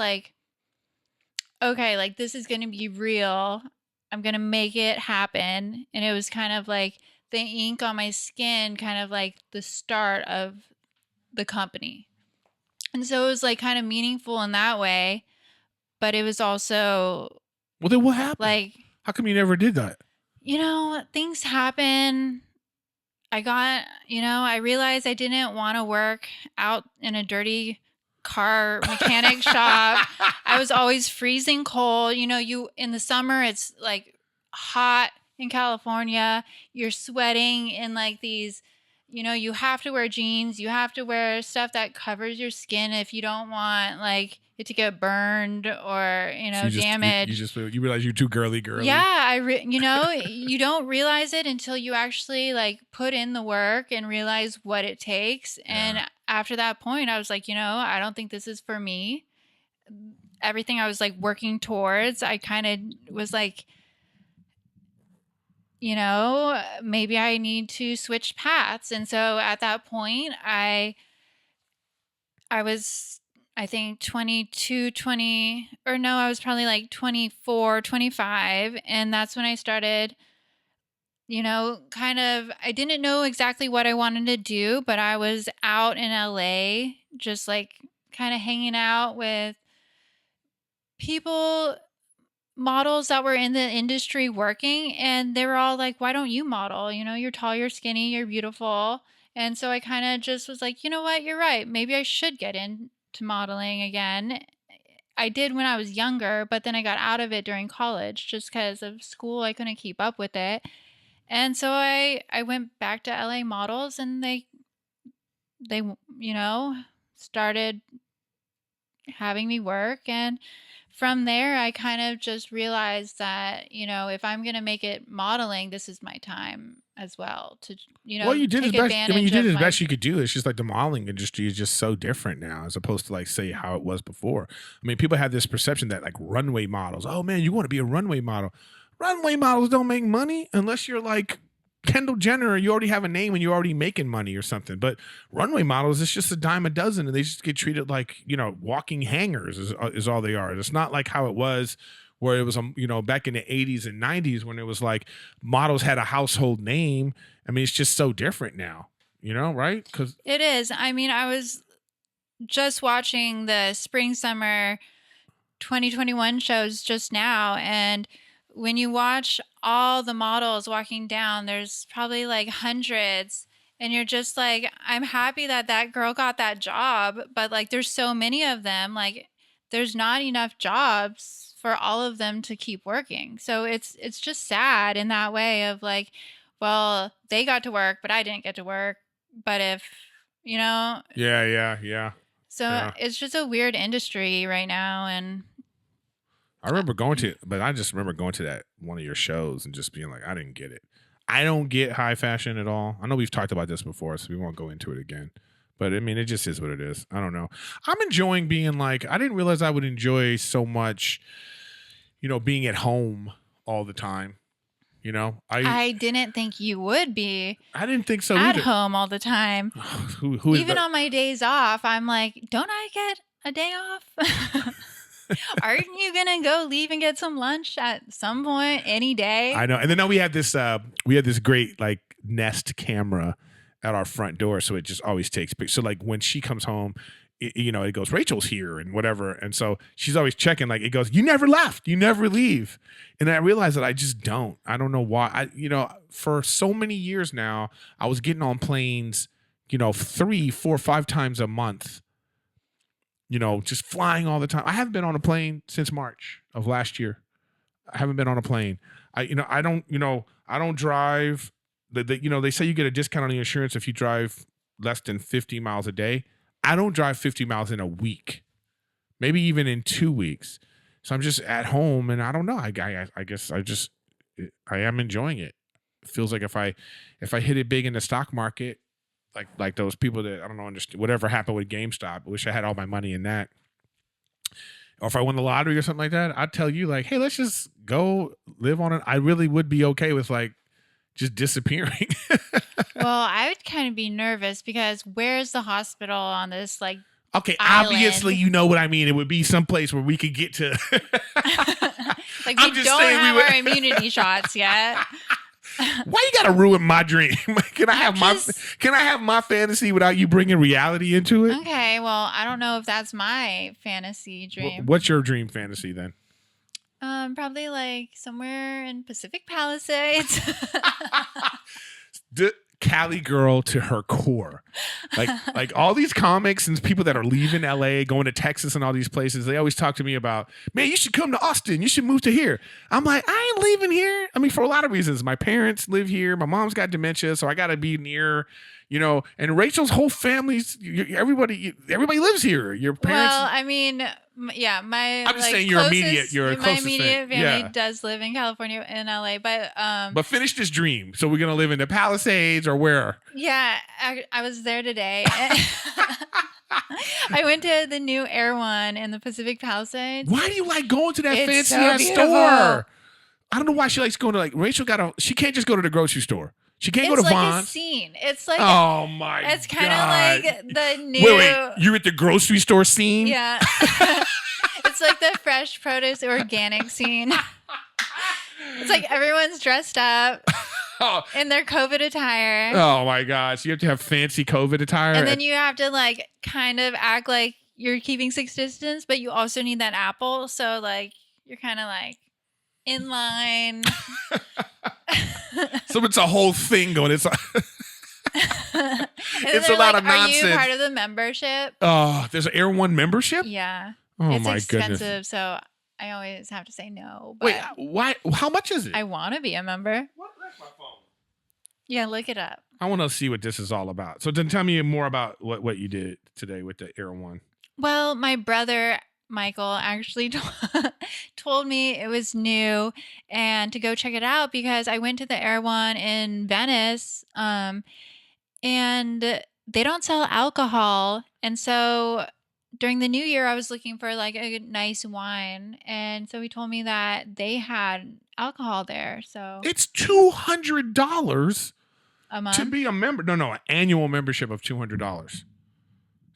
okay, this is going to be real. I'm going to make it happen. And it was kind of the ink on my skin, kind of the start of the company. And so it was kind of meaningful in that way. But it was also. Well, then what happened? How come you never did that? Things happen. I realized I didn't want to work out in a dirty car mechanic shop. I was always freezing cold. In the summer, it's hot in California. You're sweating in these, you have to wear jeans. You have to wear stuff that covers your skin if you don't want it to get burned or, damaged. You realize you're too girly. Yeah. You don't realize it until you actually put in the work and realize what it takes. Yeah. And after that point, I was like, I don't think this is for me. Everything I was working towards, I kind of was maybe I need to switch paths. And so at that point, I was I think 22, 20, or no, I was probably like 24, 25. And that's when I started, kind of, I didn't know exactly what I wanted to do, but I was out in LA, just like kind of hanging out with people, models that were in the industry working, and they were all like, why don't you model? You're tall, you're skinny, you're beautiful. And so I kind of just was like, you know what, you're right. Maybe I should get into modeling again. I did when I was younger, but then I got out of it during college just because of school. I couldn't keep up with it. And so I went back to LA Models, and they started having me work. And from there, I kind of just realized that, if I'm going to make it modeling, this is my time as well to, Well, you did as take best. I mean, you advantage did of as my. best you could do. It's just like the modeling industry is just so different now, as opposed to like say how it was before. I mean, people have this perception that like runway models. Oh man, you want to be a runway model? Runway models don't make money unless you're like Kendall Jenner. You already have a name and you're already making money or something. But runway models, it's just a dime a dozen, and they just get treated like walking hangers is all they are. It's not like how it was. Where it was, back in the 80s and 90s when it was like models had a household name. I mean, it's just so different now, right? Because It is. I mean, I was just watching the spring summer 2021 shows just now, and when you watch all the models walking down, there's probably like hundreds, and you're just like, I'm happy that that girl got that job, but like there's so many of them, like there's not enough jobs for all of them to keep working. So it's just sad in that way of like, well, they got to work, but I didn't get to work. But if, yeah. it's just a weird industry right now. And I remember I just remember going to that one of your shows and just being like, I didn't get it. I don't get high fashion at all. I know we've talked about this before, so we won't go into it again. But I mean, it just is what it is. I don't know. I'm enjoying being like, I didn't realize I would enjoy so much, being at home all the time. I didn't think you would be I didn't think so at either. home all the time. Who is Even that? on my days off, I'm like, don't I get a day off? Aren't you gonna go leave and get some lunch at some point any day? I know. And then now we had this great like Nest camera at our front door, so it just always takes pictures. So like when she comes home, it goes, Rachel's here and whatever, and so she's always checking. Like it goes, you never left, you never leave. And I realized that I just don't. I don't know why. For so many years now, I was getting on planes, 3, 4, 5 times a month. Just flying all the time. I haven't been on a plane since March of last year. I haven't been on a plane. I don't drive. They say you get a discount on the insurance if you drive less than 50 miles a day. I don't drive 50 miles in a week, maybe even in 2 weeks. So I'm just at home, and I don't know. I guess I am enjoying it. It feels like if I hit it big in the stock market, like those people that I don't know understand whatever happened with GameStop. I wish I had all my money in that. Or if I won the lottery or something like that, I'd tell you like, hey, let's just go live on it. I really would be okay with like just disappearing. Well, I would kind of be nervous because where's the hospital on this like Okay, island? obviously you know what I mean. It would be someplace where we could get to. Like I'm we just don't saying we have would- our immunity shots yet. Why you gotta ruin my dream? Can I have my fantasy without you bringing reality into it? Okay, well, I don't know if that's my fantasy dream. What's your dream fantasy then? Probably like somewhere in Pacific Palisades. The Cali girl to her core. Like all these comics and people that are leaving LA, going to Texas and all these places, they always talk to me about, man, you should come to Austin. You should move to here. I'm like, I ain't leaving here. I mean, for a lot of reasons. My parents live here. My mom's got dementia, so I got to be near, and Rachel's whole family's, everybody lives here. Your parents. Well, I mean, yeah, my. I'm just like, saying your closest- closest immediate thing. family Yeah. does live in California in LA, but But finish this dream. So we're going to live in the Palisades or where? yeah, I was there today. I went to the new Air One in the Pacific Palisades. Why do you like going to that It's fancy so ass beautiful. store? I don't know why she likes going to like Rachel she can't just go to the grocery store. She can't go It's to like a Vons. scene. It's like Oh my god. it's kind of like the new. Wait, you're at the grocery store scene? Yeah. It's like the fresh produce organic scene. It's like everyone's dressed up in their COVID attire. Oh my gosh. You have to have fancy COVID attire. And then you have to like kind of act like you're keeping 6 distance, but you also need that apple. So like you're kind of like in line. So it's a whole thing going. It's it's a lot of Are nonsense. you part of the membership? Oh, there's an Air One membership? Yeah. Oh it's my expensive, goodness. so I always have to say no. But Wait, why? How much is it? I want to be a member. What? That's my phone. Yeah, look it up. I want to see what this is all about. So then tell me more about what you did today with the Air One. Well, my brother Michael actually told me it was new and to go check it out because I went to the Air One in Venice, and they don't sell alcohol. And so during the new year, I was looking for like a nice wine. And so he told me that they had alcohol there. So It's $200 a month. to be a member. No, an annual membership of $200.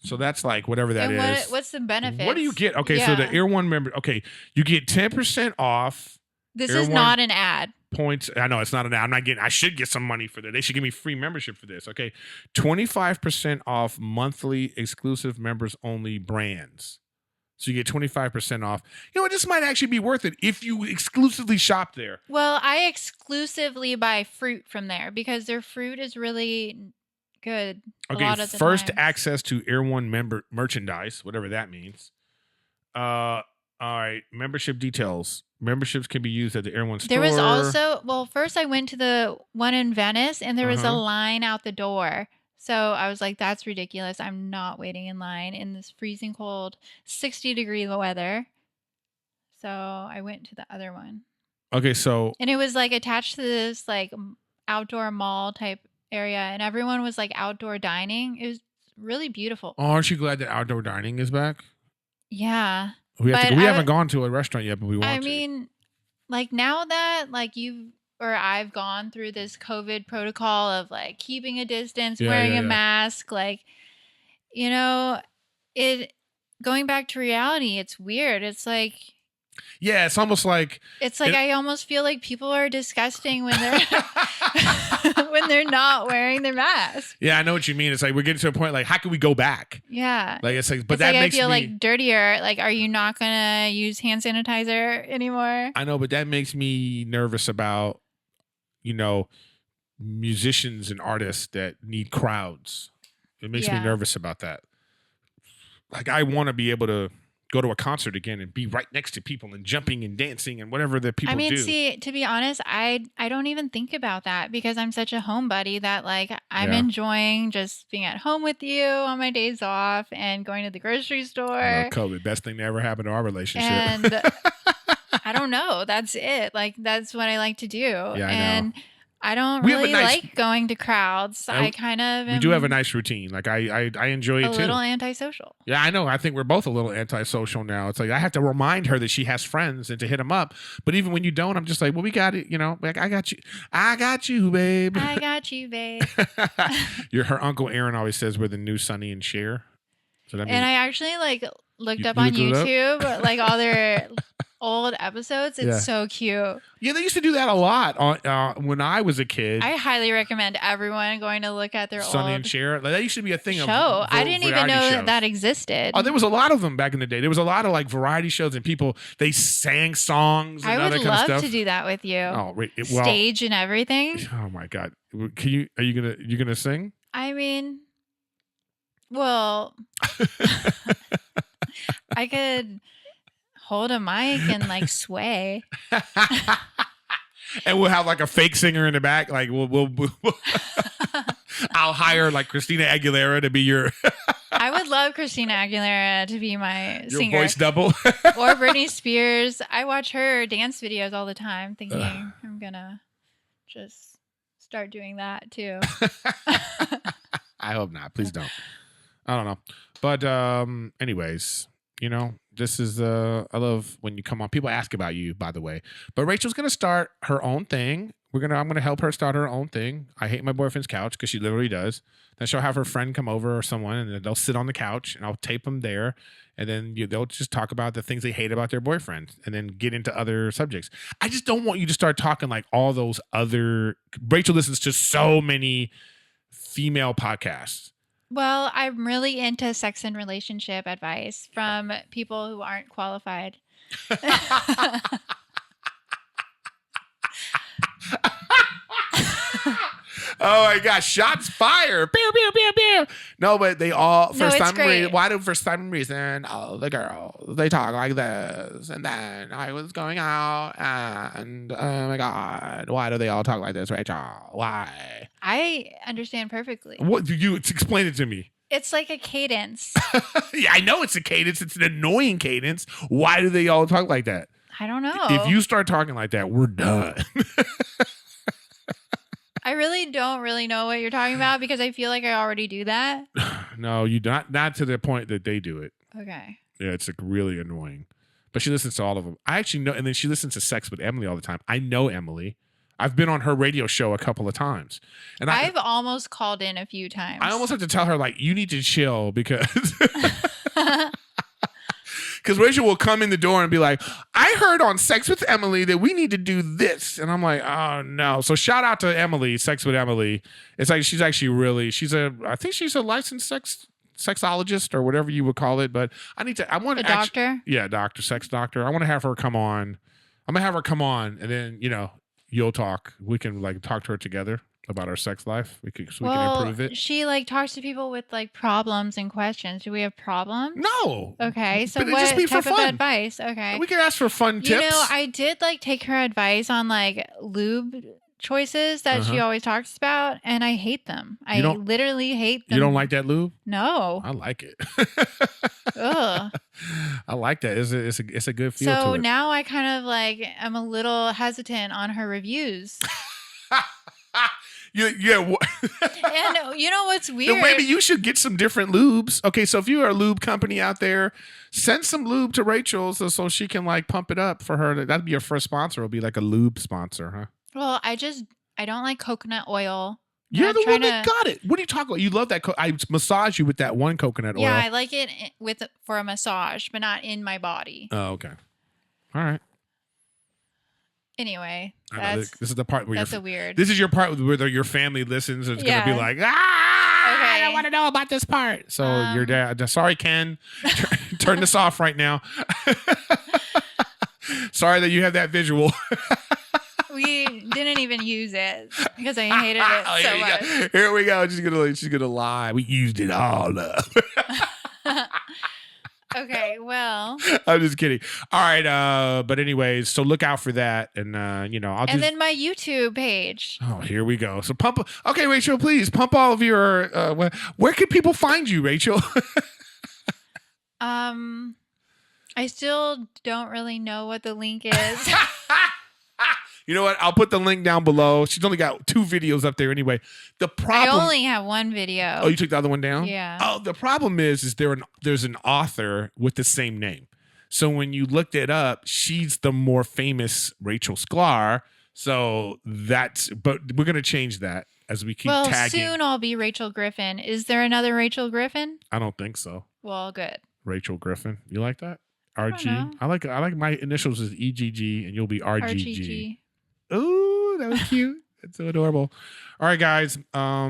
So that's like whatever that and is. what's the benefit? What do you get? Okay, so the Air One member. Okay, you get 10% off. This Air is One not an ad. points. I know it's not an ad. I'm not getting. I should get some money for that. They should give me free membership for this. Okay, 25% off monthly exclusive members only brands. So you get 25% off. You know what? This might actually be worth it if you exclusively shop there. Well, I exclusively buy fruit from there because their fruit is really good. A lot Okay, of the first time. access to Air One member merchandise, whatever that means. All right, membership details. Memberships can be used at the Air One store. There was also, well, first I went to the one in Venice and there was a Uh-huh. line out the door. So I was like, that's ridiculous. I'm not waiting in line in this freezing cold 60-degree weather. So I went to the other one. Okay, so And it was like attached to this like outdoor mall type area and everyone was like outdoor dining. It was really beautiful. aren't you glad that outdoor dining is back? Yeah. We But haven't gone to a restaurant yet, but we want I to. mean, like now that like you've or I've gone through this COVID protocol of like keeping a distance, Yeah, wearing yeah, a yeah. mask, like, you know, it going back to reality, it's weird. It's like Yeah, it's almost like I almost feel like people are disgusting when they're when they're not wearing their mask. yeah, I know what you mean. It's like we're getting to a point like how can we go back? Yeah. Like it's like, but It's that like makes I feel me. like dirtier. Like, are you not gonna use hand sanitizer anymore? I know, but that makes me nervous about, musicians and artists that need crowds. It makes me Yeah. nervous about that. Like I want to be able to go to a concert again and be right next to people and jumping and dancing and whatever the people I mean, do. see, to be honest, I don't even think about that because I'm such a homebody that like I'm Yeah. enjoying just being at home with you on my days off and going to the grocery I store. love COVID, best thing to ever happen to our relationship. And I don't know. That's it. Like that's what I like to do. I know. And I don't We have a really nice- like going to crowds. I kind of we do have a nice routine. Like I enjoy it a too. little antisocial. Yeah, I know. I think we're both a little antisocial now. It's like I have to remind her that she has friends and to hit them up. But even when you don't, I'm just like, well, we got it. Like I got you. I got you, babe. I got you, babe. Her uncle Aaron always says we're the new Sonny and Cher. So that means And I actually like looked You- up you on looked it up? YouTube like all their old episodes. It's Yeah. so cute. yeah, they used to do that a lot when I was a kid. I highly recommend everyone going to look at their Sonny old and Cher. Like, that used to be a thing. show. Of I didn't even know shows. that existed. Oh, there was a lot of them back in the day. There was a lot of like variety shows and people they sang songs and I all would that kind of love stuff. to do that with you. Oh, wait, Stage and everything. oh my God! Are you gonna sing? I mean, well, I could hold a mic and like sway. And we'll have like a fake singer in the back. Like we'll I'll hire like Christina Aguilera to be your I would love Christina Aguilera to be my your singer. voice double. Or Britney Spears. I watch her dance videos all the time, thinking I'm gonna just start doing that too. I hope not. Please don't. I don't know. But anyways, this is I love when you come on. People ask about you, by the way. But Rachel's gonna start her own thing I'm gonna help her start her own thing. I hate my boyfriend's couch because she literally does. Then she'll have her friend come over or someone, and then they'll sit on the couch, and I'll tape them there, and then they'll just talk about the things they hate about their boyfriend, and then get into other subjects. I just don't want you to start talking like all those other. Rachel listens to so many female podcasts. Well, I'm really into sex and relationship advice from people who aren't qualified. Oh my gosh, shots fired. Pew, pew, pew, pew. No, but they all, for some reason, all the girls, they talk like this. And then I was going out and, oh my God, why do they all talk like this, Rachel? Why? I understand perfectly. What do you explain it to me? It's like a cadence. Yeah, I know it's a cadence. It's an annoying cadence. Why do they all talk like that? I don't know. If you start talking like that, we're done. I really don't really know what you're talking about because I feel like I already do that. No, you not to the point that they do it. Okay. Yeah, it's like really annoying. But she listens to all of them. I actually know, and then she listens to Sex with Emily all the time. I know Emily. I've been on her radio show a couple of times. And I've almost called in a few times. I almost have to tell her, like, you need to chill because Rachel will come in the door and be like, I heard on Sex with Emily that we need to do this. And I'm like, oh, no. So shout out to Emily, Sex with Emily. It's like she's actually really, I think she's a licensed sexologist or whatever you would call it. But I want a doctor? Yeah, doctor, sex doctor. I want to have her come on. I'm going to have her come on and then, you'll talk. We can like talk to her together about our sex life. We can improve it. She like talks to people with like problems and questions. Do we have problems? No. Okay. So but what just be type for of fun. Advice? Okay. We can ask for fun tips. I did like take her advice on like lube choices that she always talks about, and I hate them. I literally hate them. You don't like that lube? No. I like it. Ugh. I like that. It's a good feel to So it. now I kind of like am a little hesitant on her reviews. Yeah. And you know what's weird? Then maybe you should get some different lubes. Okay, so if you are a lube company out there, send some lube to Rachel so she can like pump it up for her. That'd be your first sponsor. It'll be like a lube sponsor, huh? Well, I don't like coconut oil. You're the one that got it. What are you talking about? You love that. I massage you with that one coconut oil. Yeah, I like it for a massage, but not in my body. Oh, okay. All right. Anyway, this is the part where weird. This is your part where your family listens and it's gonna be like, okay. I don't want to know about this part. So your dad, sorry, Ken, turn this off right now. Sorry that you have that visual. We didn't even use it because I hated it so much. Here we go. She's gonna lie. We used it all up. Okay, well. I'm just kidding. All right, but anyways, so look out for that, and then my YouTube page. Oh, here we go. So pump. Okay, Rachel, please pump all of your. Where can people find you, Rachel? I still don't really know what the link is. You know what? I'll put the link down below. She's only got 2 videos up there anyway. The problem. I only have 1 video. Oh, you took the other one down? Yeah. Oh, the problem is there's an author with the same name. So when you looked it up, she's the more famous Rachel Sklar. So but we're gonna change that as we keep tagging. Well, soon I'll be Rachel Griffin. Is there another Rachel Griffin? I don't think so. Well, good. Rachel Griffin. You like that? RG. I like my initials is EGG and you'll be RGG. Oh, that was cute. That's so adorable. All right, guys.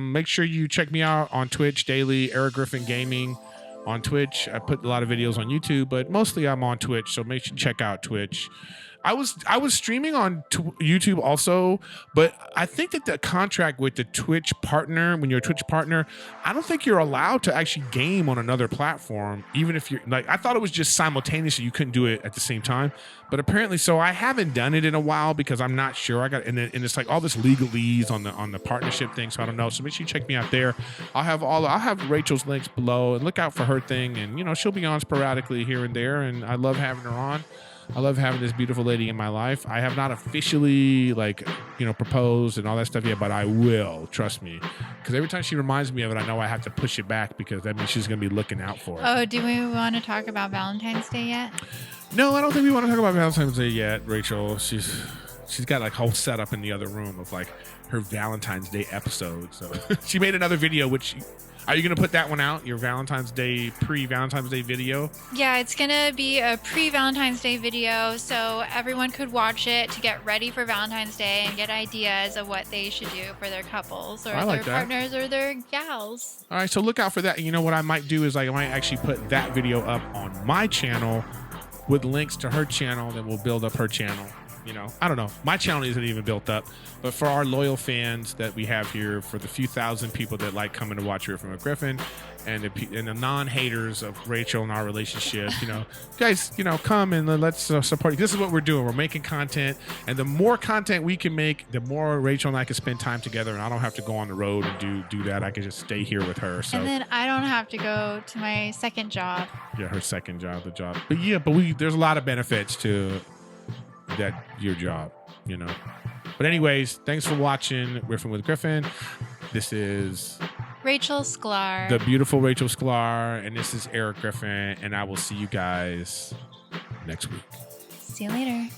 Make sure you check me out on Twitch daily, Erik Griffin Gaming on Twitch. I put a lot of videos on YouTube, but mostly I'm on Twitch, so make sure you check out Twitch. I was streaming on YouTube also, but I think that the contract with the Twitch partner, when you're a Twitch partner, I don't think you're allowed to actually game on another platform, even if you're like, I thought it was just simultaneously. You couldn't do it at the same time, but apparently, so I haven't done it in a while because I'm not sure. And it's like all this legalese on the partnership thing, so I don't know. So make sure you check me out there. I'll have Rachel's links below and look out for her thing, and she'll be on sporadically here and there, and I love having her on. I love having this beautiful lady in my life. I have not officially proposed and all that stuff yet, but I will, trust me. Because every time she reminds me of it, I know I have to push it back because that means she's going to be looking out for it. Oh, do we want to talk about Valentine's Day yet? No, I don't think we want to talk about Valentine's Day yet, Rachel. she's got like whole setup in the other room of like her Valentine's Day episode. So she made another video, which are you going to put that one out? Your Valentine's Day, pre-Valentine's Day video? Yeah, it's going to be a pre-Valentine's Day video so everyone could watch it to get ready for Valentine's Day and get ideas of what they should do for their couples or their partners or their gals. All right, so look out for that. You know what I might do is I might actually put that video up on my channel with links to her channel, then we'll build up her channel. You know, I don't know. My channel isn't even built up, but for our loyal fans that we have here, for the few thousand people that like coming to watch Riffin with Griffin, and the non-haters of Rachel and our relationship, you know, guys, you know, come and let's support. This is what we're doing. We're making content, and the more content we can make, the more Rachel and I can spend time together, and I don't have to go on the road and do that. I can just stay here with her. So. And then I don't have to go to my second job. Yeah, her second job, the job. But yeah, there's a lot of benefits to that your job, you know. But anyways, thanks for watching Riffin with Griffin. This is Rachel Sklar, the beautiful Rachel Sklar, and this is Erik Griffin, and I will see you guys next week. See you later.